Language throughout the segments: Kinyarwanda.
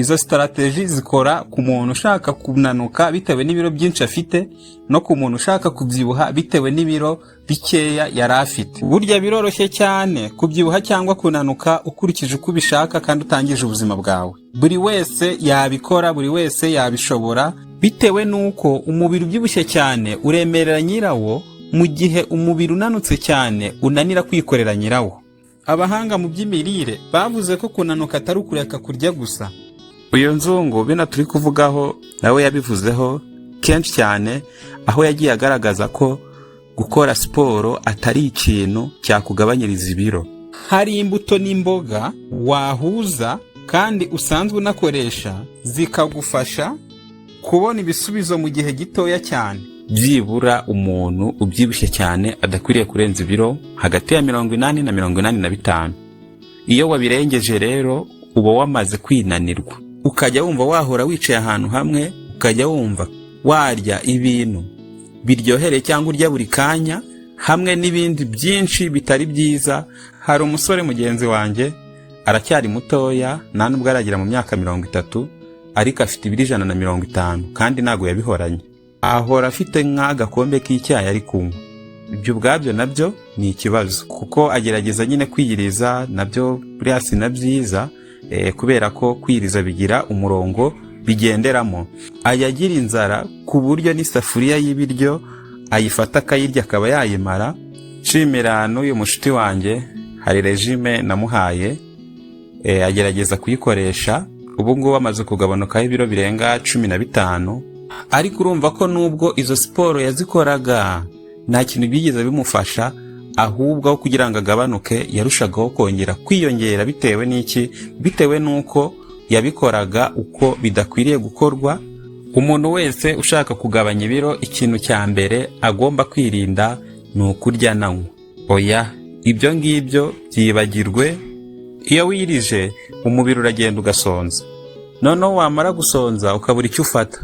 Izo strategy zikora ku muntu ushaka kunanuka bitewe n'ibiro byinshi afite no ku muntu ushaka kubyibuha bitewe n'ibiro bikeya yari afite. Burya biroroshye cyane kubyibuha cyangwa kunanuka ukurikije uko ubishaka kandi utangije ubuzima bwawe. Buri wese yabikora, buri wese yabishobora, bitewe n'uko umubiri ubyibushye cyane uremerera nyirawo, mu gihe umubiri unanutse cyane unanira kwikorera nyirawo. Abahanga mu by'imirire bavuze ko kunanuka atari ukureka kurya gusa. Uyu nzungu bino turi kuvugaho nawe yabivuzeho kenshi cyane, aho yagiye agaragaza ko gukora siporo atari ikintu cyakugabanyiriza ibiro. Hari imbuto n'imboga wahuza kandi usanzwe unakoresha zikagufasha kubona ibisubizo mu gihe gitoya cyane. Byibura umuntu ubyibushye cyane adakwiriye kurenza ibiro hagati ya 80 na 85. Iyo wabirengeje rero uba wamaze kwinanirwa, ukajya wumva wahora wicaye ahantu hamwe, ukajya wumva warya ibintu biryohere cyangwa urya buri kanya, hamwe n'ibindi byinshi bitari byiza. Hari umusore mugenzi wanjye aracyari mutoya, nta nubwo aragira mu myaka 30, ariko afite ibiro 150 kandi ntago yabihoranye. Ahora afite nk'agakombe k'icyayi ari kunywa. Ibyo ubwabyo nabyo ni ikibazo, kuko agerageza nyine kwiyiriza, nabyo buriya si na byiza, kubera ko kwiyiriza bigira umurongo bigenderamo. Ayagira inzara ku buryo n'isafuriya y'ibiryo ayifata akayirya akaba yayimara. Nshimira n'uyu mushuti wanjye, hari regime namuhaye, agerageza kuyikoresha. Ubu ngubu amaze kugabanukaho ibiro birenga 15. Ariko urumva ko nubwo izo siporo yazikoraga nta kintu byigeze bimufasha, ahubwo aho kugira ngo agabanuke yarushagaho kongera kwiyongera. Bitewe n'iki? Bitewe n'uko yabikoraga uko bidakwiriye gukorwa. Umuntu wese ushaka kugabanya ibiro, ikintu cya mbere agomba kwirinda ni ukurya nanywa. Oya, ibyo ngibyo byibagirwe. Iyo wirije umubiri uragenda ugasonza, noneho wamara gusonza ukabura icyo ufata,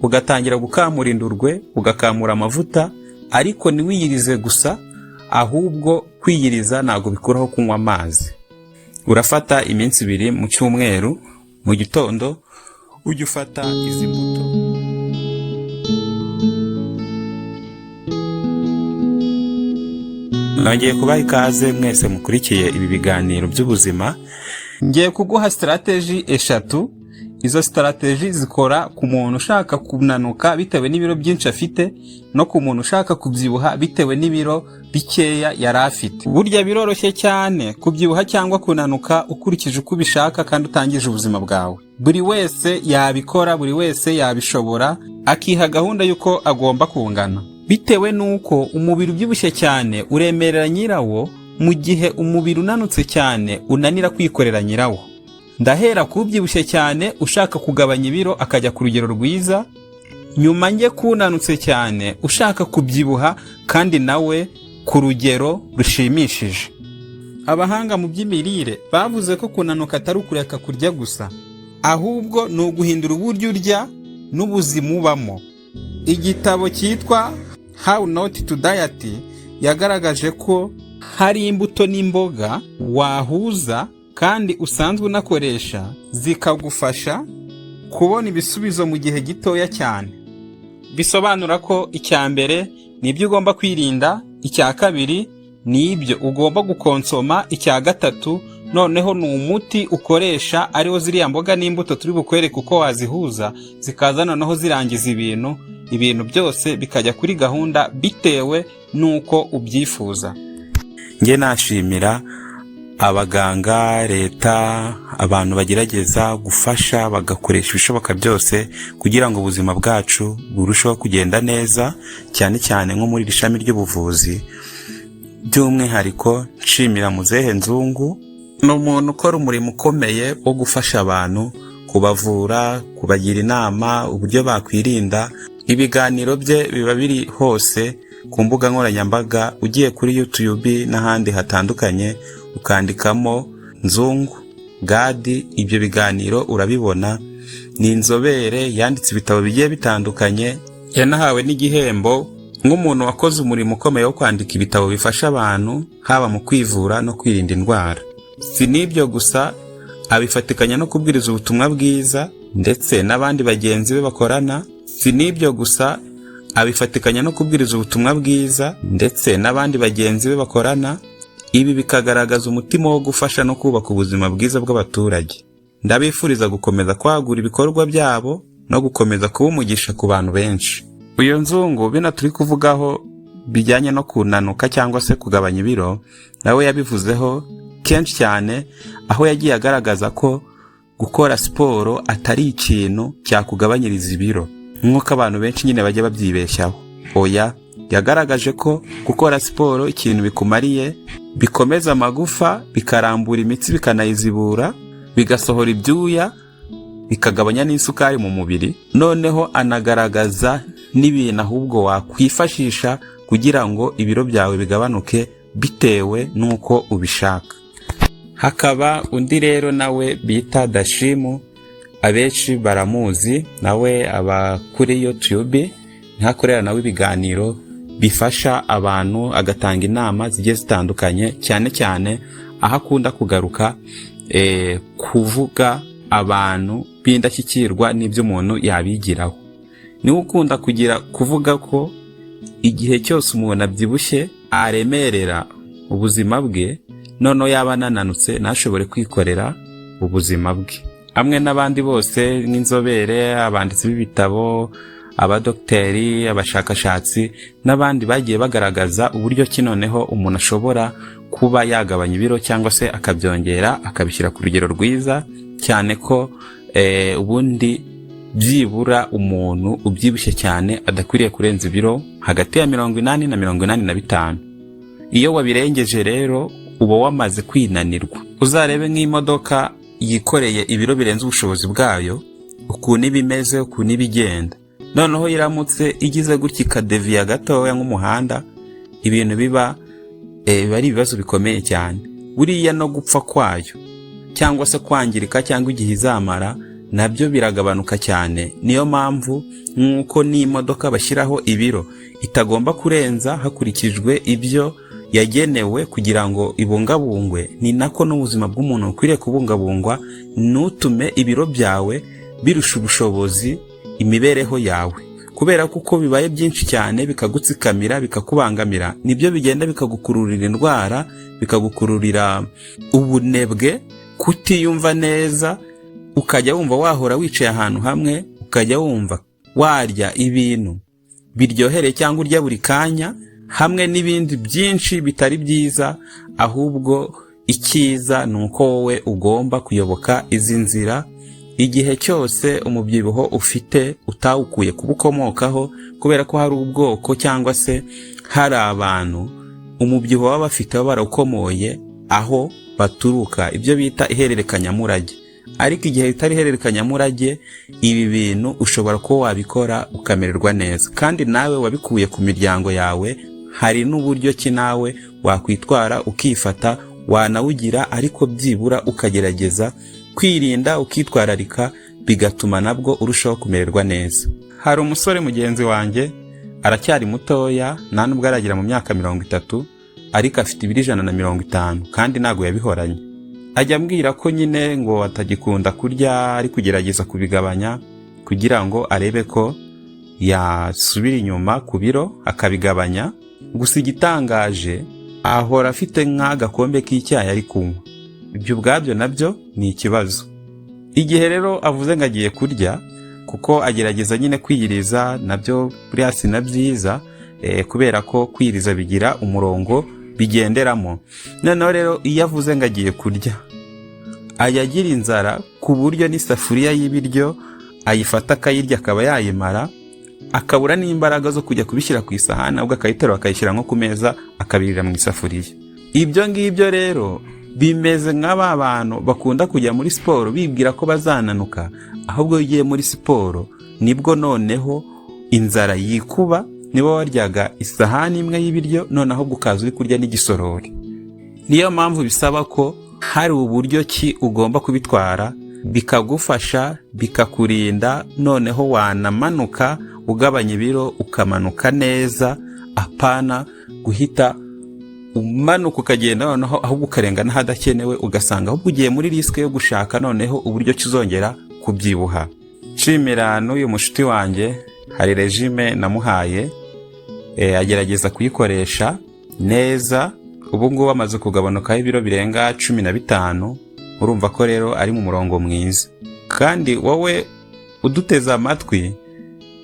ugatangira gukamura indurwe, ugakamura amavuta. Ariko ntiwiyirize gusa, ahubwo kwiyiriza ntago bikuraho kunywa amazi. Urafata iminsi 2 mu cyumweru, mu gitondo ujye ufata izi mbuto. Nongeye kubaha ikaze mwese mukurikiye ibi biganiro by'ubuzima. Ngiye kuguha strategy 3. Izo strategy zikora ku muntu ushaka kunanuka bitewe n'ibiro byinshi afite no ku muntu ushaka kubyibuha bitewe n'ibiro bikeya yari afite. Burya biroroshye cyane kubyibuha cyangwa kunanuka ukurikije uko ubishaka kandi utangije ubuzima bwawe. Buri wese yabikora, buri wese yabishobora, akiha gahunda yuko agomba kungana. Bitewe n'uko umubiri ubyibushye cyane uremerera nyirawo, mu gihe umubiri unanutse cyane unanira kwikorera nyirawo. Ndahera kubyibushye cyane ushaka kugabanya ibiro akajya ku rugero rwiza, nyuma njye kunanutse cyane ushaka kubyibuha kandi nawe ku rugero rushimishije. Abahanga mu by'imirire bavuze ko kunanuka atari ukureka kurya gusa, ahubwo ni uguhindura uburyo urya n'ubuzima ubamo. Igitabo cyitwa How Not to Diet yagaragaje ko hari imbuto n'imboga wahuza kandi usanzwe unakoresha zikagufasha kubona ibisubizo mu gihe gitoya cyane. Bisobanura ko icya mbere ni ibyo ugomba kwirinda, icya kabiri ni ibyo ugomba gukonsoma, icya gatatu noneho ni umuti ukoresha, ariwo ziriya mboga n'imbuto turi bukwereke uko wazihuza zikaza noneho zirangiza ibintu byose bikajya kuri gahunda bitewe n'uko ubyifuza. Nge nashimira abaganga, leta, abantu bagerageza gufasha bagakoresha ibishoboka byose kugira ngo ubuzima bwacu burusheho kugenda neza, cyane cyane nko muri ishami ry'ubuvuzi. By'umwihariko nshimira Muzehe Nzungu, ni umuntu ukora umurimo ukomeye wo gufasha abantu, kubavura, kubagira inama uburyo bakwirinda. Ibiganiro bye biba biri hose ku mbuga nkoranyambaga. Ugiye kuri YouTube n'ahandi hatandukanye ukandikamo Nzungu Gadi, ibyo biganiro urabibona. Ni inzobere, yanditse ibitabo bigiye bitandukanye, yanahawe n'igihembo nk'umuntu wakoze umurimo ukomeye wo kwandika ibitabo bifasha abantu haba mu kwivura no kwirinda indwara. Si n'ibyo gusa, abifatikanya no kubwiriza ubutumwa bwiza ndetse n'abandi bagenzi be bakorana. Si n'ibyo gusa, abifatikanya no kubwiriza ubutumwa bwiza ndetse n'abandi bagenzi be bakorana. Ibi bikagaragaza umutima wo gufasha no kubaka ubuzima bwiza bw'abaturage. Ndabifuriza gukomeza kwagura ibikorwa byabo no gukomeza kuba umugisha ku bantu benshi. Uyu nzungu bino turi kuvugaho bijyanye no kunanuka cyangwa se kugabanya ibiro, nawe yabivuzeho kenshi cyane, aho yagiye agaragaza ko gukora siporo atari ikintu cyakugabanyiriza ibiro nk'uko abantu benshi nyine bajya babyibeshyaho. Oya, yagaragaje ko gukora siporo ikintu bikumariye, bikomeza amagufa, bikarambura imitsi, bikanayizibura, bigasohora ibyuya, bikagabanya n'isukari mu mubiri. Noneho anagaragaza n'ibintu ahubwo wakwifashisha kugira ngo ibiro byawe bigabanuke bitewe n'uko ubishaka. Hakaba undi rero nawe bita Dashimu, abenshi baramuzi, nawe aba kuri YouTube, ntakorera nawe ibiganiro bifasha abantu, agatanga inama zigiye zitandukanye, cyane cyane aho akunda kugaruka kuvuga abantu b'indashyikirwa n'ibyo umuntu yabigiraho. Niwe ukunda kuvuga ko igihe cyose umuntu abyibushye aremerera ubuzima bwe, noneho yaba ananutse ntashobore kwikorera ubuzima bwe. Amwe n'abandi bose nk'inzobere, abanditsi b'ibitabo, abadokiteri, abashakashatsi n'abandi bagiye bagaragaza uburyo ki noneho umuntu ashobora kuba yagabanya ibiro cyangwa se akabyongera akabishyira ku rugero rwiza, cyane ko ubundi byibura umuntu ubyibushye cyane adakwiriye kurenza ibiro hagati ya 80 na 85. Iyo wabirengeje rero uba wamaze kwinanirwa. Uzarebe nk'imodoka yikoreye ibiro birenze ubushobozi bwayo, ukuntu ibimeze, ukuntu ibigenda. Noneho iramutse igize gutya ikadeviya gatoya nk'umuhanda, ibintu biba ari ibibazo bikomeye cyane. Buriya no gupfa kwayo cyangwa se kwangirika cyangwa igihe izamara nabyo biragabanuka cyane. Niyo mpamvu nk'uko n'imodoka bashyiraho ibiro itagomba kurenza hakurikijwe ibyo yagenewe kugira ngo ibungabungwe, ni nako n'ubuzima bw'umuntu ukwiriye kubungabungwa, nutume ibiro byawe birusha ubushobozi imibereho yawe. Kubera kuko bibaye byinshi cyane bikagutsikamira, bikakubangamira, nibyo bigenda bikagukururira indwara, bikagukururira ubunebwe, kutiyumva neza, ukajya wumva wahora wicaye ahantu hamwe, ukajya wumva warya ibintu biryohereye cyangwa urya buri kanya, hamwe n'ibindi byinshi bitari byiza. Ahubwo icyiza ni uko wowe ugomba kuyoboka izi nzira igihe cyose umubyibuho ufite utawukuye kubukomokaho, kubera ko hari ubwoko cyangwa se hari abantu umubyibuho baba bafite baba barawukomoye aho baturuka, ibyo bita ihererekanyamurage. Ariko igihe bitari ihererekanyamurage, ibi bintu ushobora kuba wabikora ukamererwa neza, kandi nawe wabikuye ku miryango yawe. Hari n'uburyo ki nawe wakwitwara ukifata, wanawugira, ariko byibura ukagerageza kwirinda, ukitwararika, bigatuma nabwo urushaho kumererwa neza. Hari umusore mugenzi wanjye, aracyari mutoya, nta nubwo aragira mu myaka 30, ariko afite ibiro 150 kandi ntago yabihoranye. Ajya ambwira ko nyine ngo atagikunda kurya, ari kugerageza kubigabanya kugira ngo arebe ko yasubira inyuma ku biro akabigabanya. Gusa igitangaje, ahora afite nk'agakombe k'icyayi ari kunywa. Ibyo ubwabyo nabyo ni ikibazo. Igihe rero avuze ngo agiye kurya, kuko agerageza nyine kwiyiriza, nabyo buriya si na byiza, kubera ko kwiyiriza bigira umurongo bigenderamo. Noneho rero iyo avuze ngo agiye kurya, ayagira inzara ku buryo n'isafuriya y'ibiryo ayifata akayirya akaba yayimara, akabura n'imbaraga zo kujya kubishyira ku isahani, ahubwo akayiterura akayishyira nko ku meza akabirira mu isafuriya. Ibyo ngibyo rero bimeze nk'aba bantu bakunda kujya muri siporo bibwira ko bazananuka, ahubwo iyo ugiye muri siporo nibwo noneho inzara yikuba. Niba waryaga isahani imwe y'ibiryo, none ahubwo ukaza uri kurya n'igisorori. Niyo mpamvu bisaba ko hari uburyo ki ugomba kubitwara, bikagufasha, bikakurinda, noneho wanamanuka ugabanya ibiro, ukamanuka neza, apana guhita umanuka ukagenda noneho ahubwo ukarenga n'ahadakenewe, ugasanga ahubwo ugiye muri risike yo gushaka noneho uburyo kizongera kubyibuha. Nshimira n'uyu mushuti wanjye, hari regime namuhaye, agerageza kuyikoresha neza, ubu ngubu amaze kugabanukaho ibiro birenga 15. urumva ko rero ari mu murongo mwiza. Kandi wowe uduteze amatwi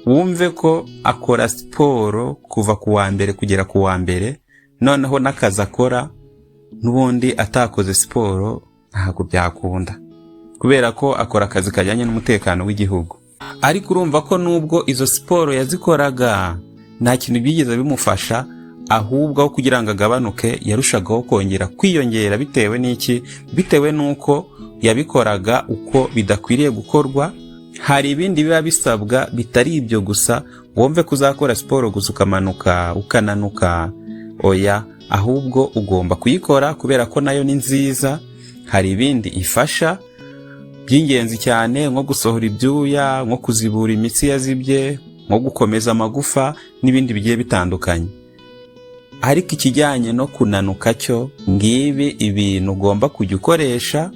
wumve ko akora siporo kuva ku wa mbere kugera ku wa mbere, noneho n'akazi akora n'ubundi atakoze siporo ntabwo byakunda, kubera ko akora akazi kajyanye n'umutekano w'igihugu. Ariko urumva ko nubwo izo siporo yazikoraga nta kintu byigeze bimufasha, ahubwo aho kugira ngo agabanuke yarushagaho kongera kwiyongera. Bitewe n'iki? Bitewe n'uko yabikoraga uko bidakwiriye gukorwa. Hari ibindi biba bisabwa bitari ibyo gusa, wumve kuzakora siporo gusa ukamanuka ukananuka, oya, ahubwo ugomba kuyikora kubera ko nayo ni nziza. Hari ibindi ifasha by'ingenzi cyane, nko gusohora ibyuya, nko kuzibura imitsi yazibye, nko gukomeza amagufa n'ibindi bigiye bitandukanye. Ariko ikijyanye no kunanuka cyo, ngibi ibintu ugomba kujya ukoresha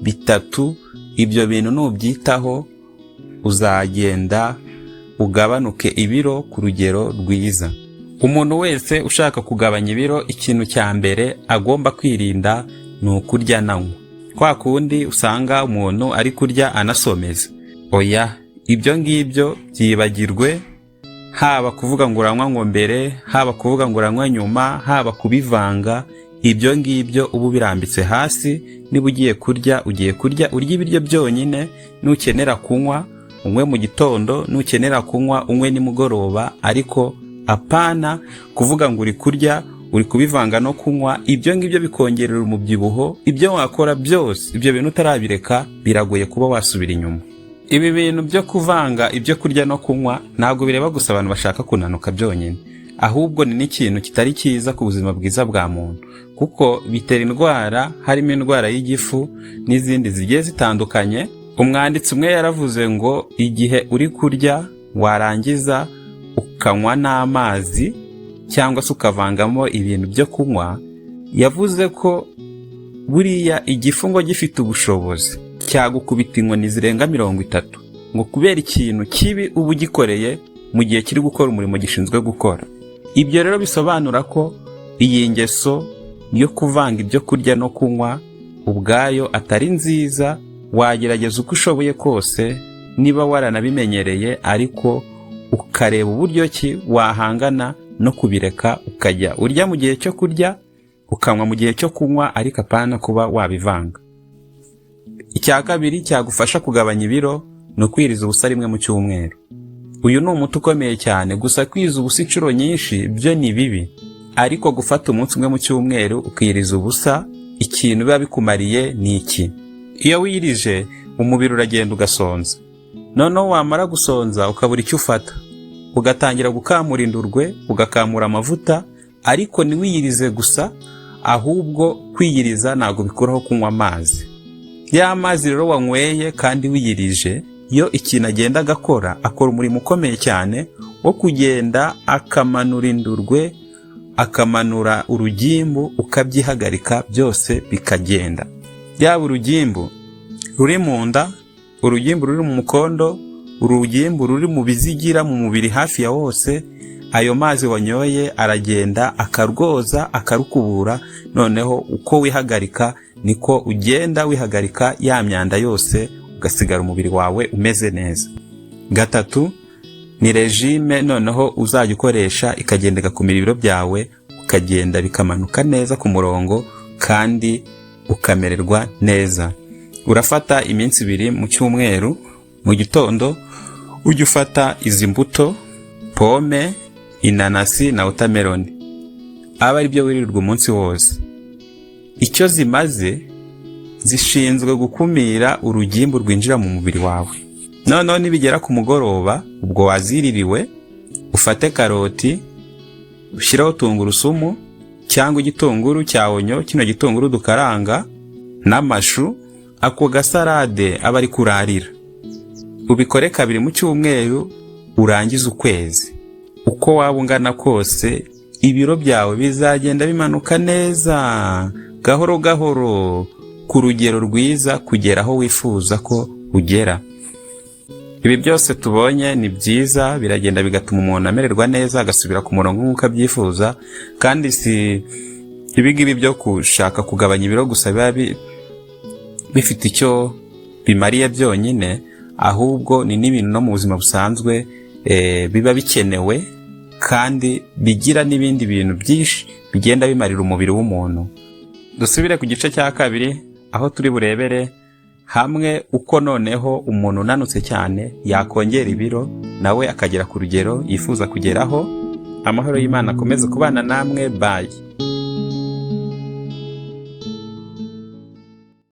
bitatu. Ibyo bintu nubyitaho uzagenda ugabanuke ibiro ku rugero rwiza. Umuntu wese ushaka kugabanya ibiro, ikintu cya mbere agomba kwirinda ni ukurya nanywa. Kwa kundi usanga umuntu ari kurya anasomeza, oya, ibyo ngibyo byibagirwe. Haba kuvuga ngo uranywa ngo mbere, haba kuvuga ngo uranywa nyuma, haba kubivanga, ibyo ngibyo ubu birambitse hasi. Niba ugiye kurya, ugiye kurya urya ibiryo byonyine. Nukenera kunywa unywe mu gitondo, nukenera kunywa unywe nimugoroba, ariko apana kuvuga ngo uri kurya uri kubivanga no kunywa. Ibyo ngibyo bikongerera umubyibuho. Ibyo wakora byose, ibyo bintu utarabireka, biragoye kuba wasubira inyuma. Ibi bintu byo kuvanga ibyo kurya no kunywa ntabwo bireba gusa abantu bashaka kunanuka byonyine, ahubwo ni n'ikintu kitari cyiza ku buzima bwiza bwa muntu, kuko bitera indwara, harimo indwara y'igifu n'izindi zigiye zitandukanye. Umwanditsi umwe yaravuze ngo igihe uri kurya warangiza ukanywa n'amazi cyangwa se ukavangamo ibintu byo kunywa, yavuze ko buriya igifu ngo gifite ubushobozi cyagukubita inkoni zirenga 30, ngo kubera ikintu kibi uba ugikoreye mu gihe kiri gukora umurimo gishinzwe gukora. Ibyo rero bisobanura ko iyi ngeso yo kuvanga ibyo kurya no kunywa ubwayo atari nziza. Wagerageza uko ushoboye kose, niba waranabimenyereye, ariko ukareba uburyo ki wahangana no kubireka, ukajya urya mu gihe cyo kurya, ukanywa mu gihe cyo kunywa, ariko apana kuba wabivanga. Icya kabiri cyagufasha kugabanya ibiro ni ukwiriza ubusa rimwe mu cyumweru. Uyu ni umuti ukomeye cyane. Gusa kwiza ubusa inshuro nyinshi byo ni bibi, ariko gufata umunsi umwe mu cyumweru ukiriza ubusa, ikintu biba bikumariye ni iki? Iyo wirije, umubiri uragenda ugasonza, noneho wamara gusonza ukabura icyo ufata, ugatangira gukamura indurwe, ugakamura amavuta. Ariko ntiwiyirize gusa, ahubwo kwiyiriza ntabwo bikuraho kunywa amazi. Ya mazi rero wanyweye kandi wiyirije, iyo ikintu agenda agakora, akora umurimo ukomeye cyane wo kugenda akamanura indurwe, akamanura urugimbu, ukabyihagarika, byose bikagenda. Yaba urugimbu ruri mu nda, urugimbu ruri mu mukondo, urugimbu ruri mu bizigira mu mubiri hafi ya wose, ayo mazi wanyoye aragenda akarwoza, akarukubura. Noneho uko wihagarika niko ugenda wihagarika ya myanda yose, ugasigara umubiri wawe umeze neza. Gatatu ni regime, noneho uzajya ukoresha ikagenda igakumira ibiro byawe, ukagenda bikamanuka neza ku murongo kandi ukamererwa neza. Urafata iminsi 2 mu cyumweru. Mu gitondo ujye ufata izi mbuto: pome, inanasi na watermelon. Aba ari byo wirirwa umunsi wose. Icyo zimaze, zishinzwe gukumira urugimbu rwinjira mu mubiri wawe. Noneho nibigera ku mugoroba, ubwo waziririwe, ufate karoti, ushyiraho tungurusumu cyangwa igitunguru cya onyo, kino gitunguru dukaranga, n'amashu, ako gasarade aba ari kurarira. Ubikore 2 mu cyumweru, urangize ukwezi. Uko waba ungana kose, ibiro byawe bizagenda bimanuka neza gahoro gahoro ku rugero rwiza kugera aho wifuza ko ugera. Ibi byose tubonye ni byiza, biragenda bigatuma umuntu amererwa neza, agasubira ku murongo nk'uko abyifuza. Kandi si ibingibi byo gushaka kugabanya ibiro gusa biba bifite icyo bimariye byonyine, ahubwo ni n'ibintu no mu buzima busanzwe biba bikenewe, kandi bigira n'ibindi bintu byinshi bigenda bimarira umubiri w'umuntu. Dusubire ku gice cya kabiri, aho turi burebere hamwe uko noneho umuntu unanutse cyane yakongera ibiro nawe akagera ku rugero yifuza kugeraho. Amahoro y'Imana akomeze kubana namwe. Bye.